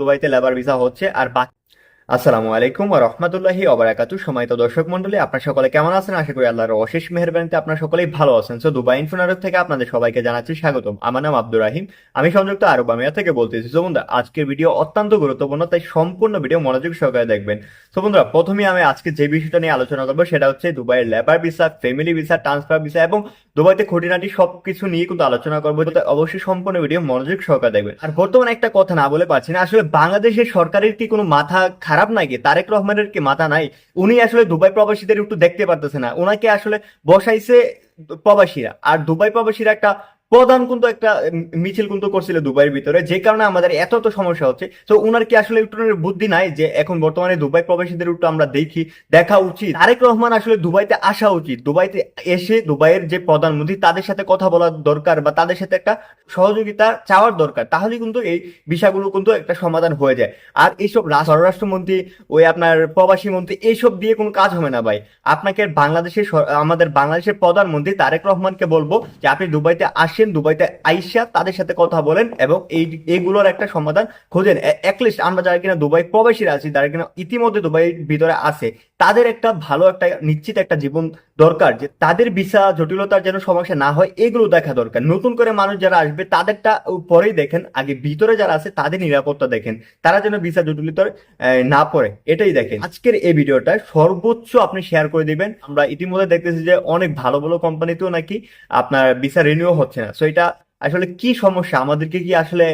দুবাইতে labour visa হচ্ছে আর বাকি। আসসালামু আলাইকুম ওয়া রাহমাতুল্লাহি ওয়া বারাকাতুহু। সম্মানিত দর্শক মণ্ডলী, আপনারা সকলে কেমন আছেন? আশা করি আল্লাহর অশেষ মেহেরবানিতে আপনারা সকলেই ভালো আছেন। সো দুবাই ইনফো নেটওয়ার্ক থেকে আপনাদের সবাইকে জানাচ্ছি স্বাগতম। আমার নাম আব্দুর রাহিম, আমি সংযুক্ত আরব আমিরাত থেকে বলতেছি। সো বন্ধুরা, আজকের ভিডিও অত্যন্ত গুরুত্বপূর্ণ, তাই সম্পূর্ণ ভিডিও মনোযোগ সহকারে দেখবেন। সো বন্ধুরা, প্রথমে আমি আজকে যে বিষয়টা নিয়ে আলোচনা করবো সেটা হচ্ছে দুবাইয়ের labour visa, family visa, transfer visa এবং দুবাইতে খুঁটিনাটি সবকিছু নিয়ে কিন্তু আলোচনা করবো। তো অবশ্যই সম্পূর্ণ ভিডিও মনোযোগ সহকারে দেখবেন। আর বর্তমানে একটা কথা না বলে পারছি না, আসলে বাংলাদেশের সরকারের কি কোনো মাথা খারাপ নাকি? তারেক রহমানের কি মাথা নাই? উনি আসলে দুবাই প্রবাসীদের একটু দেখতে পারতেছে না, ওনাকে আসলে বসাইছে প্রবাসীরা। আর দুবাই প্রবাসীরা একটা প্রধান কিন্তু একটা মিছিল কিন্তু করছিল দুবাইয়ের ভিতরে, যে কারণে আমাদের এত এত সমস্যা হচ্ছে। তো উনার কি আসলে একটু বুদ্ধি নাই যে এখন বর্তমানে দুবাই প্রবাসীদের একটু আমরা দেখা উচিত? তারেক রহমান আসলে দুবাইতে আসা উচিত, দুবাইতে এসে দুবাইয়ের যে প্রধানমন্ত্রী তাদের সাথে কথা বলার দরকার বা তাদের সাথে একটা সহযোগিতা চাওয়ার দরকার, তাহলে কিন্তু এই বিষয়গুলো কিন্তু একটা সমাধান হয়ে যায়। আর এইসব স্বরাষ্ট্রমন্ত্রী, ওই আপনার প্রবাসী মন্ত্রী, এইসব দিয়ে কোনো কাজ হবে না ভাই। আপনাকে আমাদের বাংলাদেশের প্রধানমন্ত্রী তারেক রহমানকে বলবো যে আপনি দুবাইতে আসেন, দুবাইতে আইসা তাদের সাথে কথা বলেন এবং এইগুলোর একটা সমাধান খোঁজেন। অ্যাটলিস্ট আমরা যারা কিনা দুবাই প্রবাসীরা আছি, যারা কিনা ইতিমধ্যে দুবাইয়ের ভিতরে আছে, তাদের একটা ভালো একটা নিশ্চিত একটা জীবন দরকার, যে তাদের ভিসা জটিলতার যেন সমস্যা না হয়, এগুলো দেখা দরকার। নতুন করে মানুষ যারা আসবে তাদেরটা পরেই দেখেন, আগে ভিতরে যারা আছে তাদের নিরাপত্তা দেখেন, তারা যেন ভিসা জটিলতার না পড়ে, এটাই দেখেন। আজকের এই ভিডিওটা সর্বোচ্চ আপনি শেয়ার করে দিবেন। আমরা ইতিমধ্যে দেখতেছি যে অনেক ভালো ভালো কোম্পানিতেও নাকি আপনার ভিসা রিনিউ হচ্ছে না। সো এটা আসলে কি সমস্যা? আমাদেরকে কি আসলে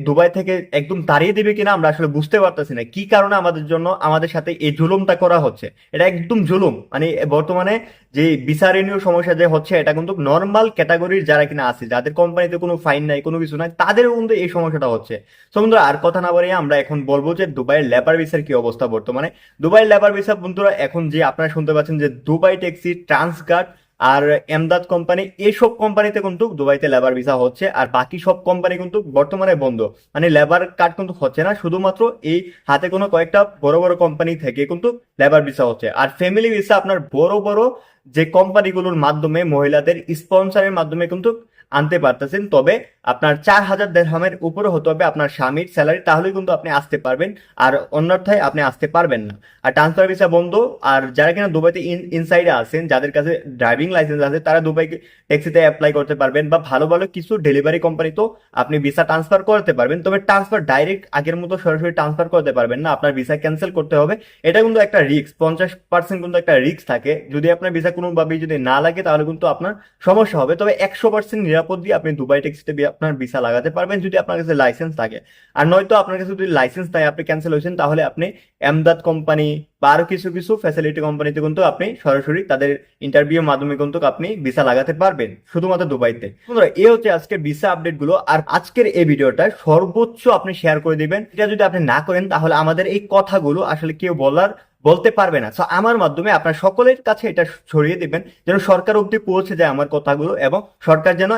দুবাই থেকে একদম তাড়িয়ে দিবে কিনা আমরা আসলে বুঝতে পারতেছি না, কি কারণে আমাদের জন্য আমাদের সাথে এই জুলুমটা করা হচ্ছে। এটা একদম জুলুম। মানে বর্তমানে যে ভিসা রিনিউ সমস্যা যে হচ্ছে, এটা কিন্তু নর্মাল ক্যাটাগরির যারা কিনা আছে, যাদের কোম্পানিতে কোনো ফাইন নাই, কোনো কিছু নাই, তাদের কিন্তু এই সমস্যাটা হচ্ছে। তো বন্ধুরা, আর কথা না বাড়িয়ে আমরা এখন বলবো যে দুবাইয়ের লেবার ভিসার কি অবস্থা বর্তমানে। দুবাইয়ের লেবার ভিসা বন্ধুরা, এখন যে আপনারা শুনতে পাচ্ছেন যে দুবাই ট্যাক্সি, ট্রান্সগার্ড আর এমদাদ কোম্পানি, এইসব কোম্পানিতে কিন্তু দুবাইতে লেবার ভিসা হচ্ছে। আর বাকি সব কোম্পানি কিন্তু বর্তমানে বন্ধ, মানে লেবার কার্ড কিন্তু হচ্ছে না। শুধুমাত্র এই হাতে কোনো কয়েকটা বড় বড় কোম্পানি থেকে কিন্তু লেবার ভিসা হচ্ছে। আর ফ্যামিলি ভিসা আপনার বড় বড় যে কোম্পানিগুলোর মাধ্যমে, মহিলাদের স্পন্সরের মাধ্যমে কিন্তু আনতে পারতেছেন। তবে আপনার 4,000 দিরহামের উপরে হতে হবে আপনার স্বামীর স্যালারি, তাহলে কিন্তু আপনি আসতে পারবেন, আর অন্যথায় আপনি আসতে পারবেন না। আর ট্রান্সফার ভিসা বন্ধ। আর যারা কিনা দুবাইতে ইনসাইডে আছেন, যাদের কাছে ড্রাইভিং লাইসেন্স আছে, তারা দুবাই ট্যাক্সিতে অ্যাপ্লাই করতে পারবেন, বা ভালো ভালো কিছু ডেলিভারি কোম্পানিতেও আপনি ভিসা ট্রান্সফার করতে পারবেন। তবে ট্রান্সফার ডাইরেক্ট আগের মতো সরাসরি ট্রান্সফার করতে পারবেন না, আপনার ভিসা ক্যান্সেল করতে হবে। এটা কিন্তু একটা রিস্ক, 50% কিন্তু একটা রিস্ক থাকে। যদি আপনার ভিসা কোনোভাবেই যদি না লাগে, তাহলে কিন্তু আপনার সমস্যা হবে। তবে 100% নিরাপদ দিয়ে আপনি দুবাই ট্যাক্সিতে আপনার ভিসা লাগাতে পারবেন, যদি আপনার কাছে লাইসেন্স থাকে। আর নয়তো আপনার কাছে যদি লাইসেন্স নাই, আপনি ক্যান্সেল হয়েছেন, তাহলে আপনি এমদাদ কোম্পানি বা আরো কিছু কিছু ফ্যাসিলিটি কোম্পানিতে কিন্তু আপনি সরাসরি তাদের ইন্টারভিউর মাধ্যমে কিন্তু আপনি ভিসা লাগাতে পারবেন, শুধুমাত্র দুবাইতে। বন্ধুরা, এই হচ্ছে আজকের ভিসা আপডেট গুলো। আর আজকের এই ভিডিওটা সর্বোচ্চ আপনি শেয়ার করে দিবেন। এটা যদি আপনি না করেন, তাহলে আমাদের এই কথাগুলো আসলে কেউ বলতে পারবে না। তো আমার মাধ্যমে আপনার সকলের কাছে এটা ছড়িয়ে দিবেন, যেন সরকার অব্দি পৌঁছে যায় আমার কথাগুলো, এবং সরকার যেন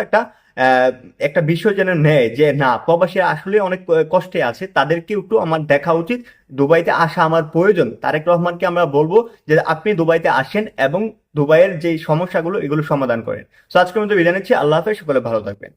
একটা বিষয় যেন নেয় যে না, প্রবাসীরা আসলে অনেক কষ্টে আছে, তাদেরকে একটু আমার দেখা উচিত, দুবাইতে আসা আমার প্রয়োজন। তারেক রহমানকে আমরা বলবো যে আপনি দুবাইতে আসেন এবং দুবাইয়ের যে সমস্যাগুলো এগুলো সমাধান করেন। তো আজকের মধ্যে বিদায় নিচ্ছি। আল্লাহ হাফেজ, সকলে ভালো থাকবেন।